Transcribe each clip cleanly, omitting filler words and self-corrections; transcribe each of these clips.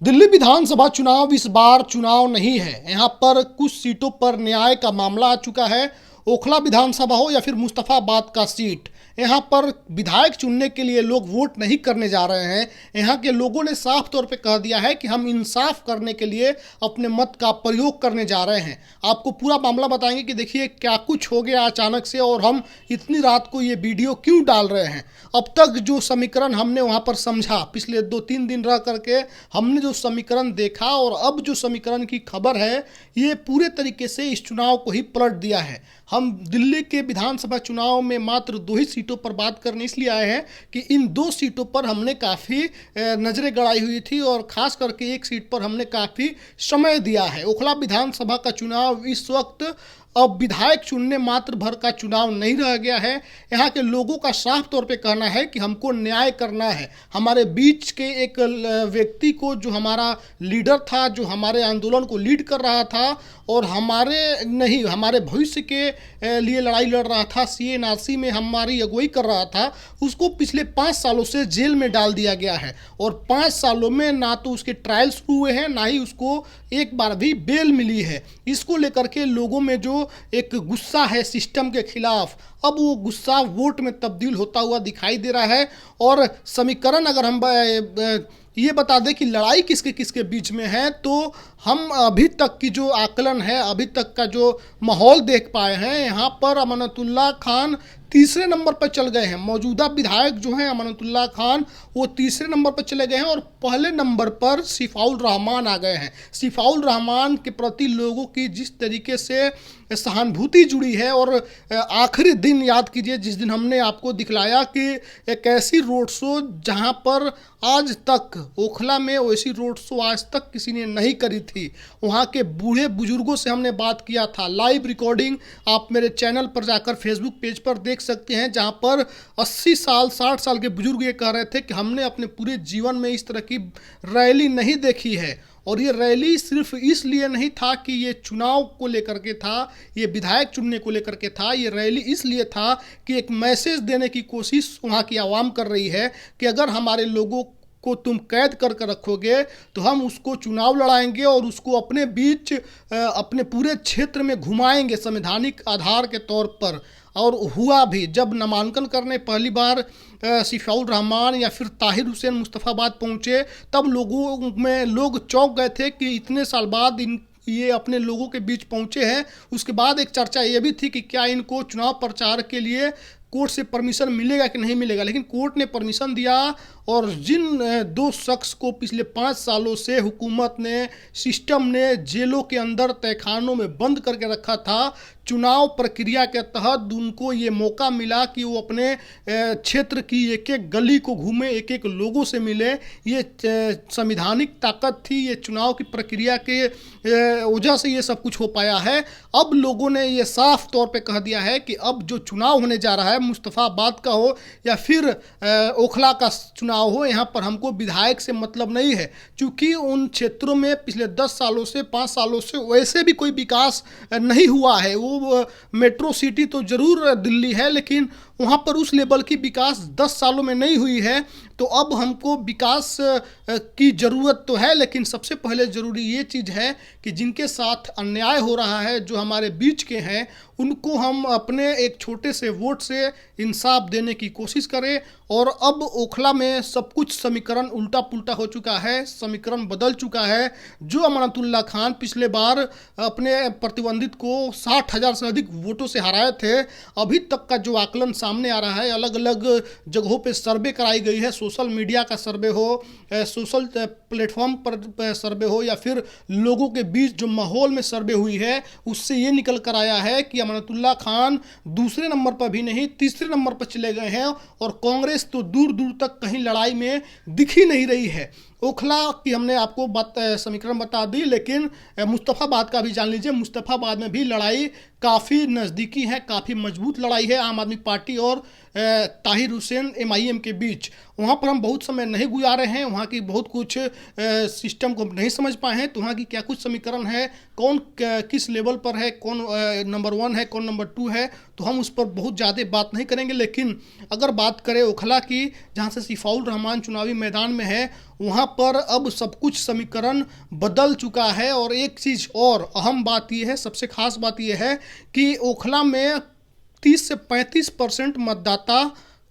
दिल्ली विधानसभा चुनाव इस बार चुनाव नहीं है। यहाँ पर कुछ सीटों पर न्याय का मामला आ चुका है। ओखला विधानसभा हो या फिर मुस्तफाबाद का सीट, यहाँ पर विधायक चुनने के लिए लोग वोट नहीं करने जा रहे हैं। यहाँ के लोगों ने साफ तौर पे कह दिया है कि हम इंसाफ करने के लिए अपने मत का प्रयोग करने जा रहे हैं। आपको पूरा मामला बताएंगे कि देखिए क्या कुछ हो गया अचानक से और हम इतनी रात को ये वीडियो क्यों डाल रहे हैं। अब तक जो समीकरण हमने वहाँ पर समझा, पिछले 2-3 दिन रह करके हमने जो समीकरण देखा और अब जो समीकरण की खबर है, ये पूरे तरीके से इस चुनाव को ही पलट दिया है। हम दिल्ली के विधानसभा चुनाव में मात्र 2 ही सीटों पर बात करने इसलिए आए हैं कि इन 2 सीटों पर हमने काफ़ी नज़रें गड़ाई हुई थी और ख़ास करके एक सीट पर हमने काफ़ी समय दिया है। ओखला विधानसभा का चुनाव इस वक्त अब विधायक चुनने मात्र भर का चुनाव नहीं रह गया है। यहाँ के लोगों का साफ तौर पे कहना है कि हमको न्याय करना है। हमारे बीच के एक व्यक्ति को, जो हमारा लीडर था, जो हमारे आंदोलन को लीड कर रहा था और हमारे भविष्य के लिए लड़ाई लड़ रहा था, CA/NRC में हमारी अगुवाई कर रहा था, उसको पिछले 5 सालों से जेल में डाल दिया गया है। और 5 सालों में ना तो उसके ट्रायल शुरू हुए हैं, ना ही उसको एक बार भी बेल मिली है। इसको लेकर के लोगों में जो एक गुस्सा है सिस्टम के खिलाफ, अब वो गुस्सा वोट में तब्दील होता हुआ दिखाई दे रहा है। और समीकरण अगर हम ये बता दें कि लड़ाई किसके किसके बीच में है, तो हम अभी तक की जो आकलन है, अभी तक का जो माहौल देख पाए हैं, यहाँ पर अमानतुल्लाह खान तीसरे नंबर पर चल गए हैं। मौजूदा विधायक जो हैं अमानतुल्लाह खान, वो तीसरे नंबर पर चले गए हैं और पहले नंबर पर सिफाउल रहमान आ गए हैं। सिफाउल रहमान के प्रति लोगों की जिस तरीके से सहानुभूति जुड़ी है, और आखिरी दिन याद कीजिए जिस दिन हमने आपको दिखलाया कि एक ऐसी रोड शो जहां पर आज तक ओखला में वैसी रोड शो आज तक किसी ने नहीं करी थी। वहाँ के बूढ़े बुजुर्गों से हमने बात किया था। लाइव रिकॉर्डिंग आप मेरे चैनल पर जाकर फेसबुक पेज पर देख सकते हैं, जहाँ पर 80 साल 60 साल के बुजुर्ग ये कह रहे थे कि हमने अपने पूरे जीवन में इस तरह की रैली नहीं देखी है। और ये रैली सिर्फ इसलिए नहीं था कि ये चुनाव को लेकर के था, ये विधायक चुनने को लेकर के था। ये रैली इसलिए था कि एक मैसेज देने की कोशिश वहाँ की आवाम कर रही है कि अगर हमारे लोगों को तुम कैद कर कर रखोगे तो हम उसको चुनाव लड़ाएंगे और उसको अपने बीच अपने पूरे क्षेत्र में घुमाएंगे संवैधानिक आधार के तौर पर। और हुआ भी। जब नामांकन करने पहली बार सिफाउल रहमान या फिर ताहिर हुसैन मुस्तफाबाद पहुंचे, तब लोग चौंक गए थे कि इतने साल बाद ये अपने लोगों के बीच पहुंचे हैं। उसके बाद एक चर्चा ये भी थी कि क्या इनको चुनाव प्रचार के लिए कोर्ट से परमिशन मिलेगा कि नहीं मिलेगा, लेकिन कोर्ट ने परमिशन दिया। और जिन 2 शख्स को पिछले 5 सालों से हुकूमत ने, सिस्टम ने जेलों के अंदर तहखानों में बंद करके रखा था, चुनाव प्रक्रिया के तहत उनको ये मौका मिला कि वो अपने क्षेत्र की एक एक गली को घूमे, एक एक लोगों से मिले। ये संवैधानिक ताकत थी, ये चुनाव की प्रक्रिया के वजह से ये सब कुछ हो पाया है। अब लोगों ने ये साफ तौर पे कह दिया है कि अब जो चुनाव होने जा रहा है, मुस्तफाबाद का हो या फिर ओखला का चुनाव हो, यहाँ पर हमको विधायक से मतलब नहीं है। क्योंकि उन क्षेत्रों में पिछले 10 सालों से 5 सालों से वैसे भी कोई विकास नहीं हुआ है। वो मेट्रो सिटी तो जरूर दिल्ली है, लेकिन वहाँ पर उस लेवल की विकास 10 सालों में नहीं हुई है। तो अब हमको विकास की ज़रूरत तो है, लेकिन सबसे पहले ज़रूरी ये चीज़ है कि जिनके साथ अन्याय हो रहा है, जो हमारे बीच के हैं, उनको हम अपने एक छोटे से वोट से इंसाफ देने की कोशिश करें। और अब ओखला में सब कुछ समीकरण उल्टा पुल्टा हो चुका है, समीकरण बदल चुका है। जो अमानतुल्लाह खान पिछले बार अपने प्रतिद्वंदित को 60,000 से अधिक वोटों से हराए थे, अभी तक का जो आकलन सामने आ रहा है, अलग अलग जगहों पे सर्वे कराई गई है, सोशल मीडिया का सर्वे हो, सोशल प्लेटफॉर्म पर सर्वे हो, या फिर लोगों के बीच जो माहौल में सर्वे हुई है, उससे ये निकल कर आया है कि अमानतुल्लाह खान दूसरे नंबर पर भी नहीं, तीसरे नंबर पर चले गए हैं। और कांग्रेस तो दूर दूर तक कहीं लड़ाई में दिख ही नहीं रही है। ओखला की हमने आपको समीकरण बता दी, लेकिन मुस्तफाबाद का भी जान लीजिए। मुस्तफाबाद में भी लड़ाई काफ़ी नज़दीकी है, काफ़ी मजबूत लड़ाई है आम आदमी पार्टी और ताहिर हुसैन MIM के बीच। वहाँ पर हम बहुत समय नहीं गुजारे हैं, वहाँ की बहुत कुछ सिस्टम को नहीं समझ पाए हैं। तो वहाँ की क्या कुछ समीकरण है, कौन किस लेवल पर है, कौन नंबर 1 है, कौन नंबर 2 है, तो हम उस पर बहुत ज़्यादा बात नहीं करेंगे। लेकिन अगर बात करें ओखला की, जहाँ से सिफाउल रहमान चुनावी मैदान में है, वहाँ पर अब सब कुछ समीकरण बदल चुका है। और एक चीज़ और अहम बात यह है, सबसे खास बात यह है कि ओखला में 30 से 35% मतदाता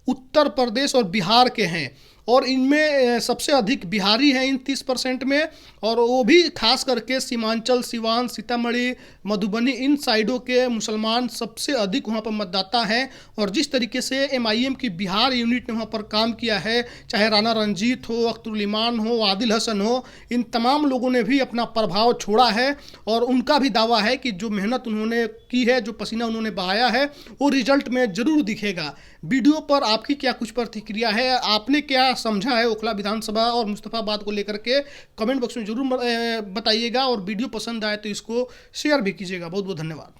उत्तर प्रदेश और बिहार के हैं, और इनमें सबसे अधिक बिहारी हैं इन 30% में, और वो भी खास करके सीमांचल, सिवान, सीतामढ़ी, मधुबनी, इन साइडों के मुसलमान सबसे अधिक वहाँ पर मतदाता हैं। और जिस तरीके से MIM की बिहार यूनिट ने वहाँ पर काम किया है, चाहे राणा रंजीत हो, अख्तरुल इमान हो, आदिल हसन हो, इन तमाम लोगों ने भी अपना प्रभाव छोड़ा है। और उनका भी दावा है कि जो मेहनत उन्होंने की है, जो पसीना उन्होंने बहाया है, वो रिजल्ट में ज़रूर दिखेगा। वीडियो पर आपकी क्या कुछ प्रतिक्रिया है, आपने क्या समझा है ओखला विधानसभा और मुस्तफाबाद को लेकर के, कमेंट बॉक्स में जरूर बताइएगा। और वीडियो पसंद आए तो इसको शेयर भी कीजिएगा। बहुत बहुत धन्यवाद।